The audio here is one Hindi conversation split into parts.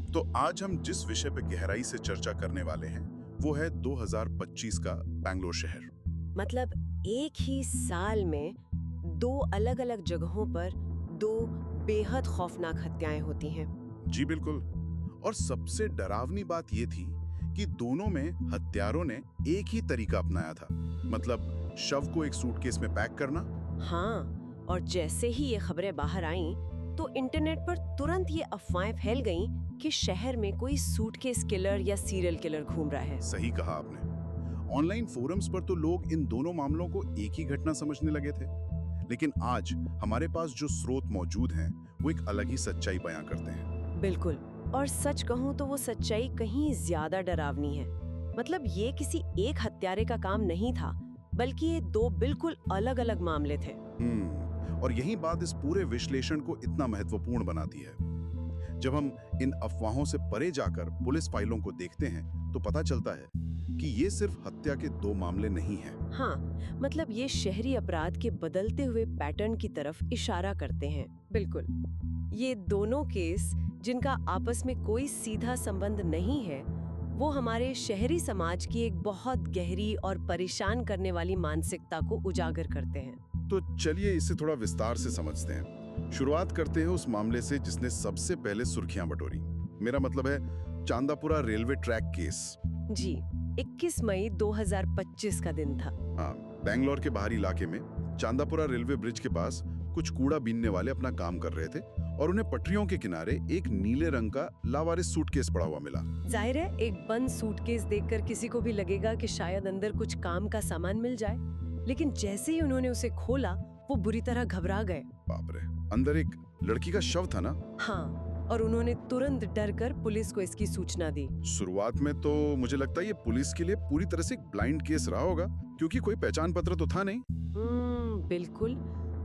तो आज हम जिस विषय पे गहराई से चर्चा करने वाले हैं वो है 2025 का बैंगलोर शहर। मतलब एक ही साल में दो अलग-अलग जगहों पर दो बेहद खौफनाक हत्याएं होती हैं। जी बिल्कुल। और सबसे डरावनी बात ये थी कि दोनों में हत्यारों ने एक ही तरीका अपनाया था, मतलब शव को एक सूटकेस में पैक करना। हाँ, और जैसे ही ये खबरें बाहर आईं, तो इंटरनेट पर तुरंत ये अफवाहें फैल गईं कि शहर में कोई सूटकेस किलर या सीरियल किलर घूम रहा है। सही कहा आपने। ऑनलाइन फोरम्स पर तो लोग इन दोनों मामलों को एक ही घटना समझने लगे थे, लेकिन आज हमारे पास जो स्रोत मौजूद हैं वो एक अलग ही सच्चाई बयां करते हैं। बिल्कुल, और सच कहूँ तो वो सच्चाई कहीं ज्यादा डरावनी है। मतलब ये किसी एक हत्यारे का काम नहीं था, बल्कि ये दो बिल्कुल अलग-अलग मामले थे। और यही बात इस पूरे विश्लेषण को इतना महत्वपूर्ण बनाती है। जब हम इन अफवाहों से परे जाकर पुलिस फाइलों को देखते हैं तो पता चलता है कि ये सिर्फ हत्या के दो मामले नहीं हैं। हाँ, मतलब ये शहरी अपराध के बदलते हुए पैटर्न की तरफ इशारा करते हैं। बिल्कुल, ये दोनों केस जिनका आपस में कोई सीधा संबंध नहीं है, वो हमारे शहरी समाज की एक बहुत गहरी और परेशान करने वाली मानसिकता को उजागर करते हैं। तो चलिए इसे थोड़ा विस्तार से समझते हैं। शुरुआत करते हैं उस मामले से जिसने सबसे पहले सुर्खियां बटोरी। मेरा मतलब है चांदापुरा रेलवे ट्रैक केस। जी, 21 मई 2025 का दिन था। हाँ, बेंगलोर के बाहरी इलाके में चांदापुरा रेलवे ब्रिज के पास कुछ कूड़ा बीनने वाले अपना काम कर रहे थे और उन्हें पटरियों के किनारे एक नीले रंग का लावारिस सूटकेस पड़ा हुआ मिला। जाहिर है, एक बंद सूटकेस देखकर किसी को भी लगेगा कि शायद अंदर कुछ काम का सामान मिल जाए, लेकिन जैसे ही उन्होंने उसे खोला, वो बुरी तरह घबरा गए। बाप रे, अंदर एक लड़की का शव था ना? हाँ, और उन्होंने तुरंत डरकर पुलिस को इसकी सूचना दी। शुरुआत में तो मुझे लगता है ये पुलिस के लिए पूरी तरह से एक ब्लाइंड केस रहा होगा, क्योंकि कोई पहचान पत्र तो था नहीं। बिल्कुल,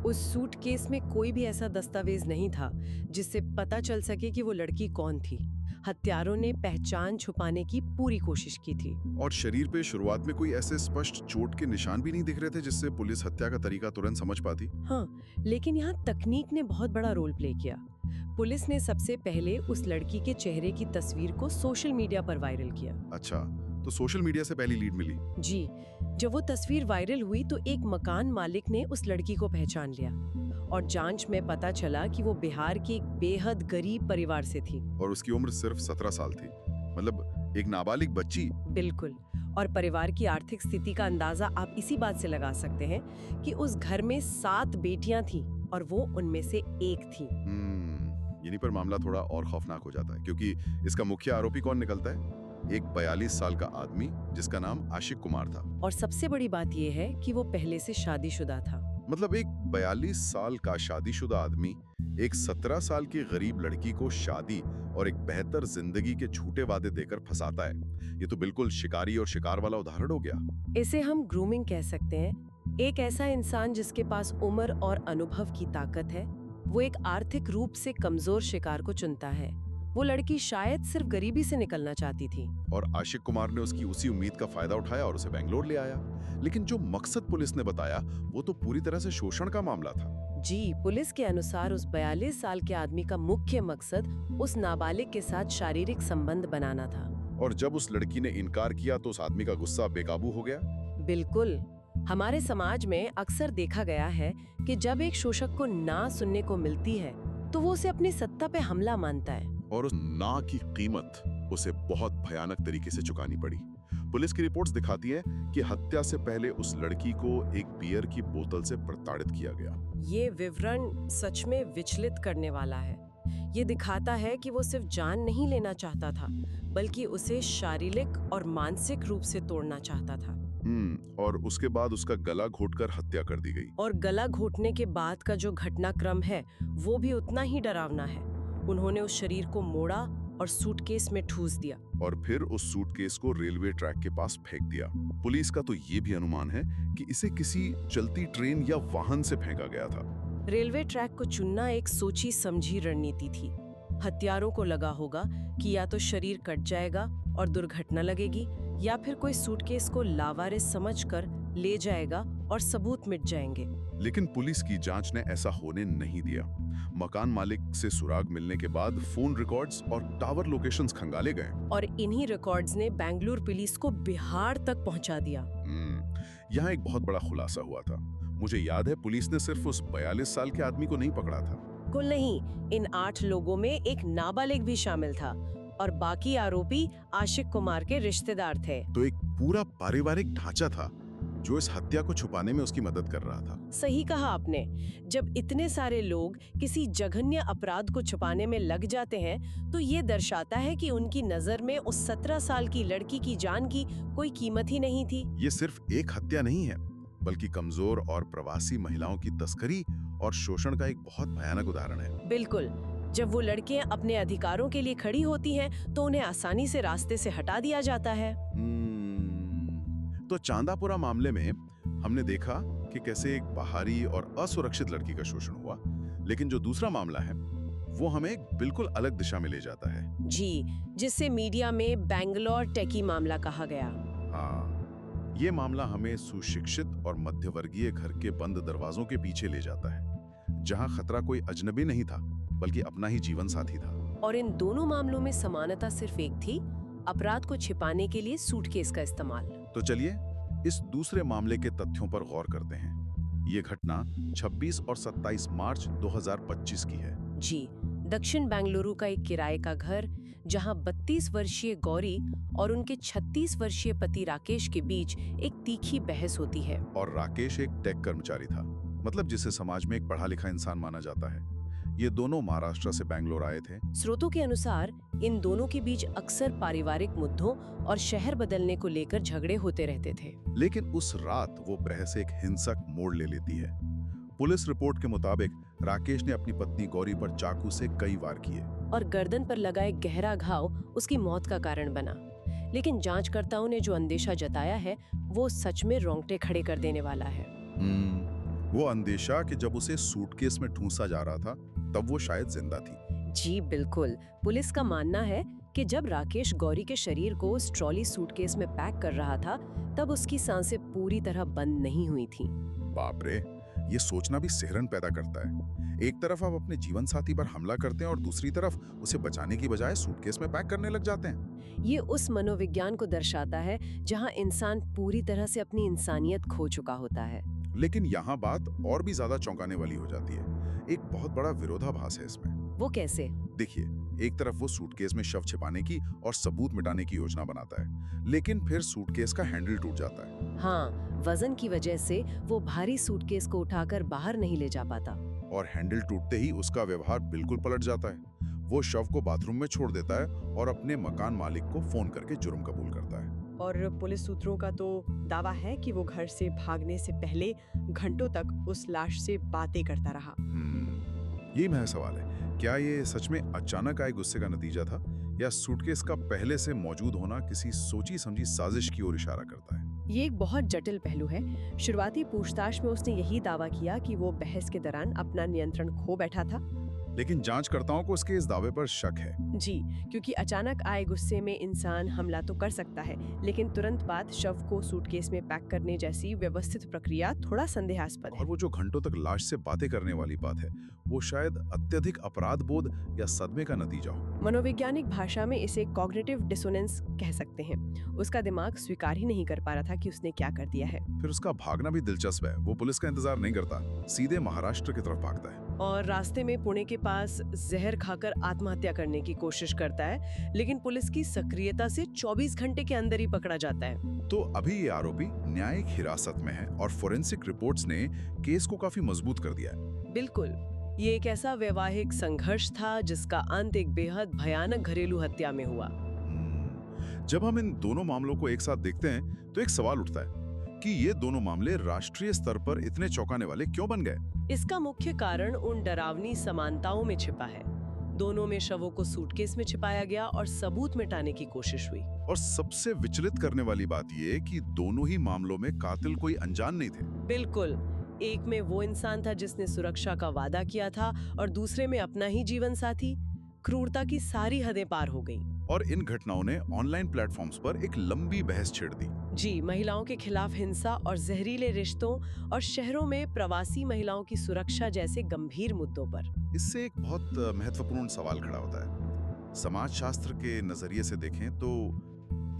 उस सूटकेस में कोई भी ऐसा दस्तावेज नहीं था जिससे पता चल सके कि वो लड़की कौन थी। हत्यारों ने पहचान छुपाने की पूरी कोशिश की थी। और शरीर पे शुरुआत में कोई ऐसे स्पष्ट चोट के निशान भी नहीं दिख रहे थे जिससे पुलिस हत्या का तरीका तुरंत समझ पाती। हाँ, लेकिन यहाँ तकनीक ने बहुत बड़ा रोल प्ले किया। पुलिस ने सबसे पहले उस लड़की के चेहरे की तस्वीर को सोशल मीडिया पर वायरल किया। अच्छा, तो सोशल मीडिया से पहली लीड मिली। जी, जब वो तस्वीर वायरल हुई तो एक मकान मालिक ने उस लड़की को पहचान लिया और जांच में पता चला कि वो बिहार की एक बेहद गरीब परिवार से थी। और उसकी उम्र सिर्फ 17 साल थी, मतलब एक नाबालिग बच्ची। बिल्कुल, और परिवार की आर्थिक स्थिति का अंदाजा आप इसी बात से लगा सकते हैं कि उस घर में 7 बेटियां थीं और वो उनमें से एक थी। यहीं पर मामला थोड़ा और खौफनाक हो जाता है, क्योंकि इसका मुख्य आरोपी कौन निकलता है? एक 42 साल का आदमी जिसका नाम आशिक कुमार था। और सबसे बड़ी बात यह है कि वो पहले से शादीशुदा था। मतलब एक 42 साल का शादीशुदा आदमी एक 17 साल की गरीब लड़की को शादी और एक बेहतर जिंदगी के झूठे वादे देकर फंसाता है। ये तो बिल्कुल शिकारी और शिकार वाला उदाहरण हो गया। इसे हम ग्रूमिंग कह सकते हैं। एक ऐसा इंसान जिसके पास उम्र और अनुभव की ताकत है, वो एक आर्थिक रूप से कमजोर शिकार को चुनता है। वो लड़की शायद सिर्फ गरीबी से निकलना चाहती थी और आशिक कुमार ने उसकी उसी उम्मीद का फायदा उठाया और उसे बेंगलोर ले आया। लेकिन जो मकसद पुलिस ने बताया वो तो पूरी तरह से शोषण का मामला था। जी, पुलिस के अनुसार उस 42 साल के आदमी का मुख्य मकसद उस नाबालिग के साथ शारीरिक संबंध बनाना था। और जब उस लड़की ने इनकार किया तो उस आदमी का गुस्सा बेकाबू हो गया। बिल्कुल, हमारे समाज में अक्सर देखा गया है कि जब एक शोषक को ना सुनने को मिलती है तो वो उसे अपनी सत्ता पे हमला मानता है और उस ना की कीमत उसे बहुत भयानक तरीके से चुकानी पड़ी। पुलिस की रिपोर्ट्स दिखाती है कि हत्या से पहले उस लड़की को एक बियर की बोतल से प्रताड़ित किया गया। ये विवरण सच में विचलित करने वाला है। ये दिखाता है कि वो सिर्फ जान नहीं लेना चाहता था, बल्कि उसे शारीरिक और मानसिक रूप से तोड़ना चाहता था। और उसके बाद उसका गला घोटकर हत्या कर दी गई। और गला घोटने के बाद का जो घटनाक्रम है वो भी उतना ही डरावना है। उन्होंने उस शरीर को मोड़ा और सूटकेस में ठूस दिया और फिर उस सूटकेस को रेलवे ट्रैक के पास फेंक दिया। पुलिस का तो ये भी अनुमान है कि इसे किसी चलती ट्रेन या वाहन से फेंका गया था। रेलवे ट्रैक को चुनना एक सोची समझी रणनीति थी। हत्यारों को लगा होगा कि या तो शरीर कट जाएगा और दुर्घटना लगेगी, या फिर कोई सूटकेस को लावारिस समझकर ले जाएगा और सबूत मिट जाएंगे। लेकिन पुलिस की जांच ने ऐसा होने नहीं दिया। मकान मालिक से सुराग मिलने के बाद फोन रिकॉर्ड्स और टावर लोकेशंस खंगाले गए। और इन्हीं रिकॉर्ड्स ने बेंगलुरु पुलिस को बिहार तक पहुंचा दिया। यहाँ एक बहुत बड़ा खुलासा हुआ था। मुझे याद है पुलिस ने सिर्फ उस 42 साल के आदमी को नहीं पकड़ा था। कुल नहीं, इन 8 लोगों में एक नाबालिग भी शामिल था और बाकी आरोपी आशिक कुमार के रिश्तेदार थे। तो एक पूरा पारिवारिक ढांचा था जो इस हत्या को छुपाने में उसकी मदद कर रहा था। सही कहा आपने। जब इतने सारे लोग किसी जघन्य अपराध को छुपाने में लग जाते हैं तो ये दर्शाता है कि उनकी नजर में उस 17 साल की लड़की की जान की कोई कीमत ही नहीं थी। ये सिर्फ एक हत्या नहीं है, बल्कि कमजोर और प्रवासी महिलाओं की तस्करी और शोषण का एक बहुत भयानक उदाहरण है। बिल्कुल। जब वो लड़कियां अपने अधिकारों के लिए खड़ी होती हैं तो उन्हें आसानी से रास्ते से हटा दिया जाता है। तो चांदापुरा मामले में हमने देखा कि कैसे एक बाहरी और असुरक्षित लड़की का शोषण हुआ, लेकिन जो दूसरा मामला है वो हमें एक बिल्कुल अलग दिशा में ले जाता है। जी, जिससे मीडिया में बैंगलोर टेकी मामला कहा गया। हाँ, ये मामला हमें सुशिक्षित और मध्यवर्गीय घर के बंद दरवाजों के पीछे ले जाता है, जहाँ खतरा कोई अजनबी नहीं था बल्कि अपना ही जीवन साथी था। और इन दोनों मामलों में समानता सिर्फ एक थी, अपराध को छिपाने के लिए सूटकेस का इस्तेमाल। तो चलिए इस दूसरे मामले के तथ्यों पर गौर करते हैं। ये घटना 26 और 27 मार्च 2025 की है। जी, दक्षिण बेंगलुरु का एक किराए का घर जहां 32 वर्षीय गौरी और उनके 36 वर्षीय पति राकेश के बीच एक तीखी बहस होती है। और राकेश एक टेक कर्मचारी था, मतलब जिसे समाज में एक पढ़ा लिखा इंसान माना जाता है। ये दोनों महाराष्ट्र से बेंगलोर आए थे। स्रोतों के अनुसार इन दोनों के बीच अक्सर पारिवारिक मुद्दों और शहर बदलने को लेकर झगड़े होते रहते थे। लेकिन उस रात वो बहस एक हिंसक मोड़ ले लेती है। पुलिस रिपोर्ट के मुताबिक राकेश ने अपनी पत्नी गौरी पर चाकू से कई वार किए और गर्दन पर लगा एक गहरा घाव उसकी मौत का कारण बना। लेकिन जांचकर्ताओं ने जो अंदेशा जताया है वो सच में रोंगटे खड़े कर देने वाला है। वो अंदेशा कि जब उसे सूटकेस में ठूंसा जा रहा था तब वो शायद जिंदा थी। जी बिल्कुल। पुलिस का मानना है कि जब राकेश गौरी के शरीर को उस ट्रॉली सूटकेस में पैक कर रहा था तब उसकी सांसें पूरी तरह बंद नहीं हुई थीं। बाप रे, ये सोचना भी सिहरन पैदा करता है। एक तरफ आप अपने जीवन साथी पर हमला करते हैं और दूसरी तरफ उसे बचाने की बजाय सूटकेस में पैक करने लग जाते हैं। ये उस मनोविज्ञान को दर्शाता है जहां इंसान पूरी तरह से अपनी इंसानियत खो चुका होता है। लेकिन यहाँ बात और भी ज्यादा चौंकाने वाली हो जाती है। एक बहुत बड़ा विरोधाभास है इसमें। वो कैसे? देखिए, एक तरफ वो सूटकेस में शव छिपाने की और सबूत मिटाने की योजना बनाता है, लेकिन फिर सूटकेस का हैंडल टूट जाता है। हाँ, वजन की वजह से वो भारी सूटकेस को उठाकर बाहर नहीं ले जा पाता। और हैंडल टूटते ही उसका व्यवहार बिल्कुल पलट जाता है। वो शव को बाथरूम में छोड़ देता है और अपने मकान मालिक को फोन करके जुर्म कबूल करता है। और पुलिस सूत्रों का तो दावा है कि वो घर से भागने से पहले घंटों तक उस लाश से बातें करता रहा। यही मेरा सवाल है, क्या ये सच में अचानक आए गुस्से का नतीजा था या सूटकेस का पहले से मौजूद होना किसी सोची समझी साजिश की ओर इशारा करता है? ये एक बहुत जटिल पहलू है। शुरुआती पूछताछ में उसने यही दावा किया कि वो बहस के दौरान अपना नियंत्रण खो बैठा था। लेकिन जांचकर्ताओं को उसके इस दावे पर शक है। जी, क्योंकि अचानक आए गुस्से में इंसान हमला तो कर सकता है, लेकिन तुरंत बाद शव को सूटकेस में पैक करने जैसी व्यवस्थित प्रक्रिया थोड़ा संदेहास्पद है। और वो जो घंटों तक लाश से बातें करने वाली बात है, वो शायद अत्यधिक अपराध बोध या सदमे का नतीजा हो। मनोवैज्ञानिक भाषा में इसे कॉग्निटिव डिसोनेंस कह सकते हैं। उसका दिमाग स्वीकार ही नहीं कर पा रहा था कि उसने क्या कर दिया है। फिर उसका भागना भी दिलचस्प है। वो पुलिस का इंतजार नहीं करता, सीधे महाराष्ट्र की तरफ भागता है और रास्ते में पुणे के पास जहर खाकर आत्महत्या करने की कोशिश करता है, लेकिन पुलिस की सक्रियता से 24 घंटे के अंदर ही पकड़ा जाता है। तो अभी ये आरोपी न्यायिक हिरासत में है और फोरेंसिक रिपोर्ट्स ने केस को काफी मजबूत कर दिया है। बिल्कुल, ये एक ऐसा वैवाहिक संघर्ष था जिसका अंत एक बेहद भयानक घरेलू हत्या में हुआ। जब हम इन दोनों मामलों को एक साथ देखते हैं तो एक सवाल उठता है कि ये दोनों मामले राष्ट्रीय स्तर पर इतने चौंकाने वाले क्यों बन गए? इसका मुख्य कारण उन डरावनी समानताओं में छिपा है। दोनों में शवों को सूटकेस में छिपाया गया और सबूत मिटाने की कोशिश हुई। और सबसे विचलित करने वाली बात ये कि दोनों ही मामलों में कातिल कोई अनजान नहीं थे। बिल्कुल, एक में वो इंसान था जिसने सुरक्षा का वादा किया था और दूसरे में अपना ही जीवन साथी। क्रूरता की सारी हदें पार हो गईं। और इन घटनाओं ने ऑनलाइन प्लेटफॉर्म्स पर एक लंबी बहस छेड़ दी। जी, महिलाओं के खिलाफ हिंसा और जहरीले रिश्तों और शहरों में प्रवासी महिलाओं की सुरक्षा जैसे गंभीर मुद्दों पर। इससे एक बहुत महत्वपूर्ण सवाल खड़ा होता है। समाजशास्त्र के नजरिए से देखें तो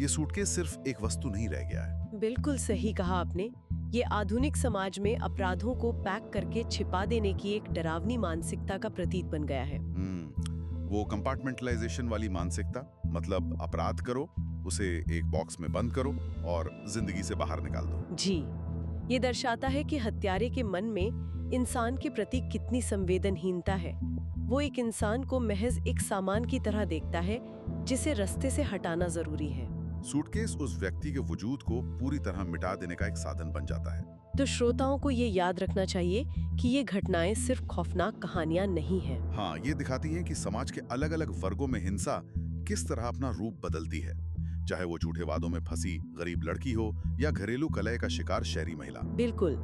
ये सूटकेस सिर्फ एक वस्तु नहीं रह गया है। बिल्कुल सही कहा आपने। ये आधुनिक समाज में अपराधों को पैक करके छिपा देने की एक डरावनी मानसिकता का प्रतीक बन गया है। वो कंपार्टमेंटलाइजेशन वाली मानसिकता, मतलब अपराध करो, उसे एक बॉक्स में बंद करो और जिंदगी से बाहर निकाल दो। जी, ये दर्शाता है कि हत्यारे के मन में इंसान के प्रति कितनी संवेदनहीनता है। वो एक इंसान को महज एक सामान की तरह देखता है जिसे रास्ते से हटाना जरूरी है। सूटकेस उस व्यक्ति के वजूद को पूरी तरह मिटा देने का एक साधन बन जाता है। तो श्रोताओं को ये याद रखना चाहिए कि ये घटनाएं सिर्फ खौफनाक कहानियां नहीं हैं। हाँ, ये दिखाती हैं कि समाज के अलग अलग वर्गों में हिंसा किस तरह अपना रूप बदलती है, चाहे वो झूठे वादों में फंसी गरीब लड़की हो या घरेलू कलह का शिकार शहरी महिला। बिल्कुल,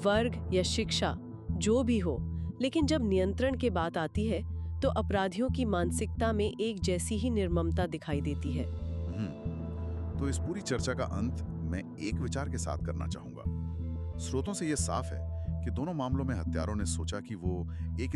वर्ग या शिक्षा जो भी हो, लेकिन जब नियंत्रण की बात आती है तो अपराधियों की मानसिकता में एक जैसी ही निर्ममता दिखाई देती है। तो इस पूरी चर्चा का अंत मैं एक विचार के साथ करना चाहूंगा। स्रोतों से यह साफ है कि दोनों मामलों में हत्यारों ने सोचा कि वो एक